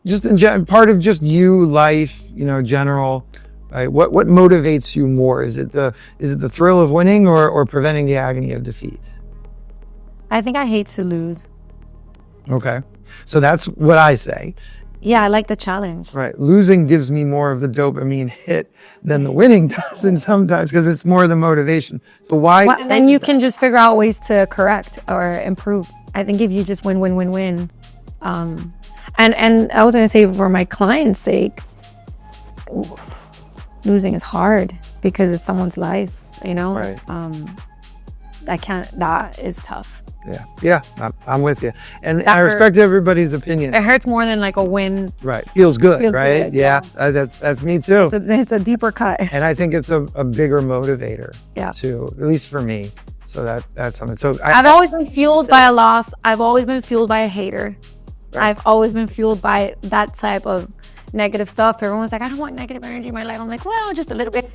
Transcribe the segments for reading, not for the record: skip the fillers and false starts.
just part of just you, life, general. Right? What motivates you more? Is it the thrill of winning or preventing the agony of defeat? I think I hate to lose. Okay, so that's what I say. Yeah, I like the challenge. Right, losing gives me more of the dopamine hit than the winning does, and sometimes because it's more the motivation. But why? Well, then you can just figure out ways to correct or improve. I think if you just win, and I was going to say, for my client's sake, losing is hard because it's someone's life, Right. That is tough. Yeah, I'm with you, and I respect everybody's opinion. It hurts more than like a win. Right, feels good, right? Good, yeah. That's me too. It's a deeper cut, and I think it's a bigger motivator. Yeah. Too, at least for me. So that's something. So I've always been fueled by a loss. I've always been fueled by a hater. Right. I've always been fueled by that type of negative stuff. Everyone's like, I don't want negative energy in my life. I'm like, well, just a little bit.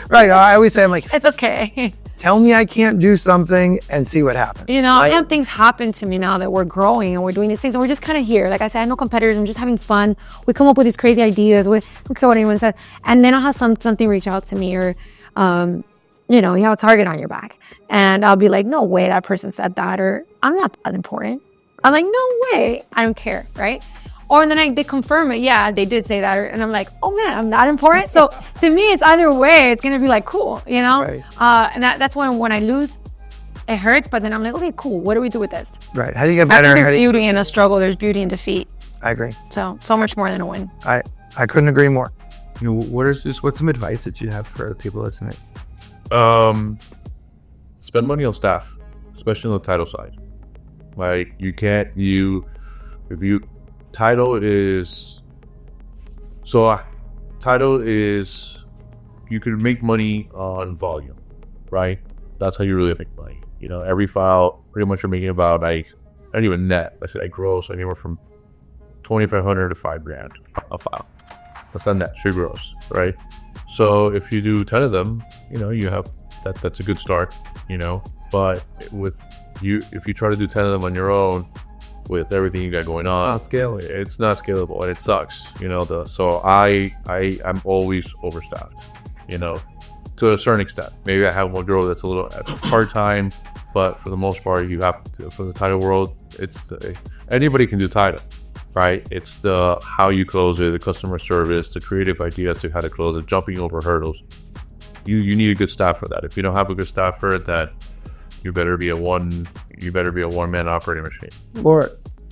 Right. I always say, I'm like, it's okay. Tell me I can't do something and see what happens. I have things happen to me now that we're growing and we're doing these things and we're just kind of here. Like I said, I have no competitors. I'm just having fun. We come up with these crazy ideas. We don't care what anyone says. And then I'll have something reach out to me, or, you have a target on your back. And I'll be like, no way that person said that, or I'm not that important. I'm like, no way. I don't care, right? Or then they confirm it. Yeah, they did say that. And I'm like, oh man, I'm not important. So to me, it's either way. It's going to be like, cool, Right. And that's when I lose, it hurts. But then I'm like, okay, cool. What do we do with this? Right. How do you get better? There's beauty in a struggle. There's beauty in defeat. I agree. So much more than a win. I couldn't agree more. What's some advice that you have for the people listening? Spend money on staff, especially on the title side. Like title is, you can make money on volume, right? That's how you really make money. Every file, pretty much you're making about, not even net, I said gross, anywhere from $2,500 to $5,000 a file. That's not net, it's gross, right? So if you do 10 of them, you have that's a good start, but if you try to do 10 of them on your own, with everything you got going on, it's not scalable, and it sucks. So I'm always overstaffed. To a certain extent. Maybe I have one girl that's a little part-time, but for the most part, you have to, for the title world, anybody can do title, right? It's the how you close it, the customer service, the creative ideas to how to close it, jumping over hurdles. You need a good staff for that. If you don't have a good staff for it, that you better be a one-man operating machine. Laura,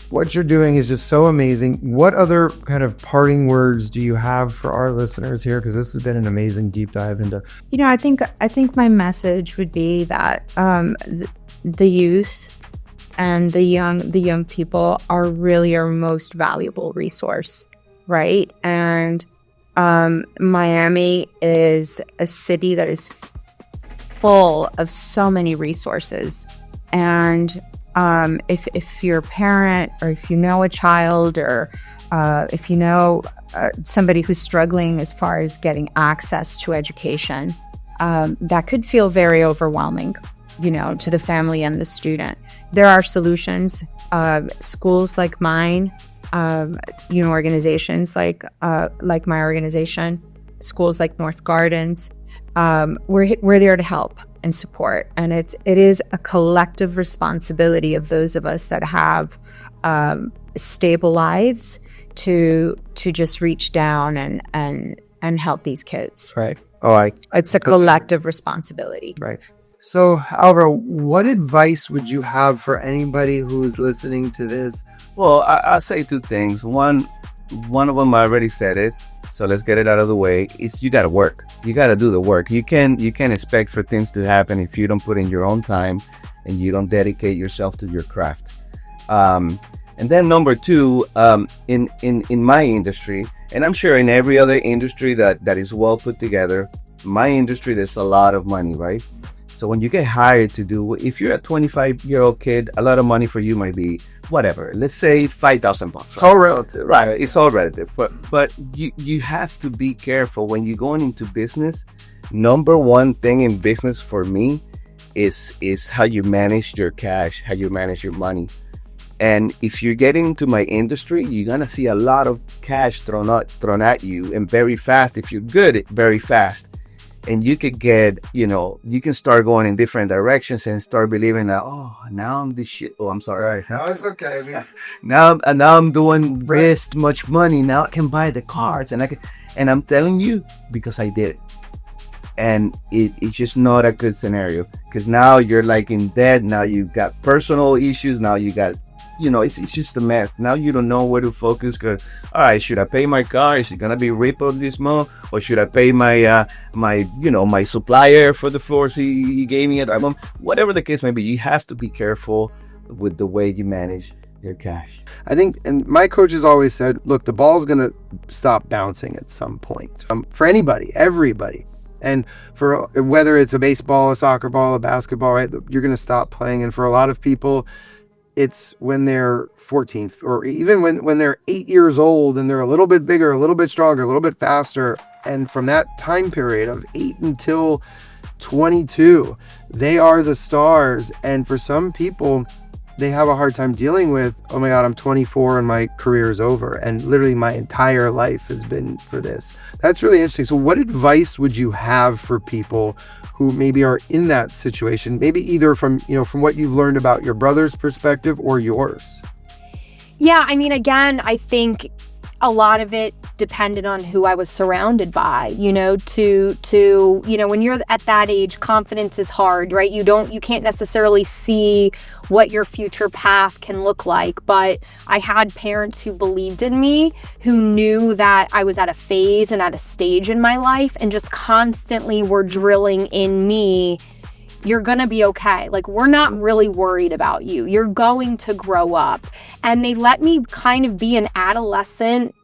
what you're doing is just so amazing. What other kind of parting words do you have for our listeners here? Because this has been an amazing deep dive into. I think my message would be that the youth and the young people are really our most valuable resource, right? And Miami is a city that is full of so many resources, and if you're a parent, or if you know a child, or if you know somebody who's struggling as far as getting access to education, that could feel very overwhelming, to the family and the student. There are solutions. Schools like mine, organizations like my organization, schools like North Gardens, we're there to help and support, and it is a collective responsibility of those of us that have stable lives to just reach down and help these kids. Right. It's a collective responsibility. Right. So, Alvaro, what advice would you have for anybody who's listening to this? Well, I'll say two things. One of them, I already said it, so let's get it out of the way. It's you got to work. You got to do the work. You can't expect for things to happen if you don't put in your own time and you don't dedicate yourself to your craft. And then number two, in my industry, and I'm sure in every other industry that is well put together, my industry, there's a lot of money, right? So when you get hired to do, if you're a 25-year-old kid, a lot of money for you might be whatever. Let's say $5,000. Right? It's all relative, right? It's all relative. But you have to be careful when you're going into business. Number one thing in business for me is how you manage your cash, how you manage your money. And if you're getting into my industry, you're gonna see a lot of cash thrown at you, and very fast. If you're good, very fast. And you could get, you can start going in different directions and start believing that, oh, now I'm this shit. Oh, I'm sorry. Right. Now it's okay. Now I'm doing this much money. Now I can buy the cars, and I'm telling you, because I did it. And it's just not a good scenario, because now you're like in debt. Now you've got personal issues. Now you got, it's just a mess. Now you don't know where to focus, because, all right, should I pay my car? Is it gonna be Ripple this month? Or should I pay my my supplier for the floors he gave me at album? Whatever the case may be, you have to be careful with the way you manage your cash. I think, and my coaches always said, look, the ball's gonna stop bouncing at some point. For anybody, everybody. And for whether it's a baseball, a soccer ball, a basketball, right, you're gonna stop playing. And for a lot of people, it's when they're 14th, or even when they're 8 years old and they're a little bit bigger, a little bit stronger, a little bit faster. And from that time period of 8 until 22, they are the stars. And for some people, they have a hard time dealing with, oh my God, I'm 24 and my career is over. And literally my entire life has been for this. That's really interesting. So what advice would you have for people who maybe are in that situation, maybe either from what you've learned about your brother's perspective or yours? Yeah, I mean, again, I think a lot of it depended on who I was surrounded by, when you're at that age, confidence is hard, right? You can't necessarily see what your future path can look like, but I had parents who believed in me, who knew that I was at a phase and at a stage in my life, and just constantly were drilling in me, you're gonna be okay. Like, we're not really worried about you. You're going to grow up. And they let me kind of be an adolescent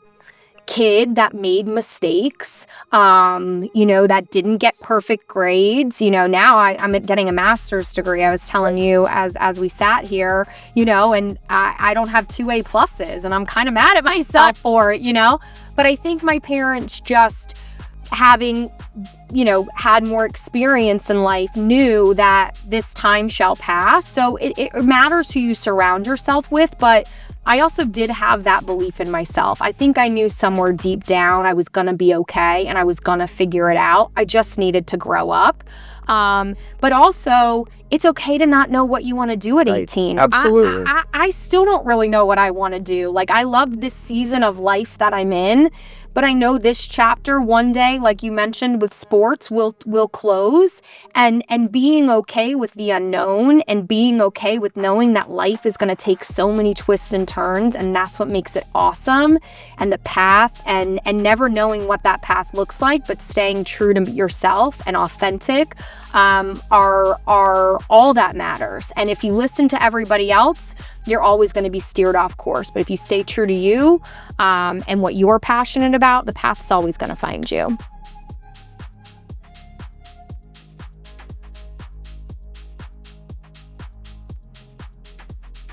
kid that made mistakes, that didn't get perfect grades. Now I'm getting a master's degree. I was telling you as we sat here, and I don't have 2 A pluses, and I'm kind of mad at myself for it, But I think my parents, just having had more experience in life, knew that this time shall pass. So it matters who you surround yourself with, but I also did have that belief in myself. I think I knew somewhere deep down I was gonna be okay and I was gonna figure it out. I just needed to grow up. But also, it's okay to not know what you want to do at 18. Absolutely. I still don't really know what I want to do. Like, I love this season of life that I'm in, but I know this chapter one day, like you mentioned with sports, will close, and being okay with the unknown, and being okay with knowing that life is going to take so many twists and turns, and that's what makes it awesome. And the path, and never knowing what that path looks like, but staying true to yourself and authentic, are all that matters. And if you listen to everybody else, you're always going to be steered off course. But if you stay true to you, and what you're passionate about, the path's always going to find you.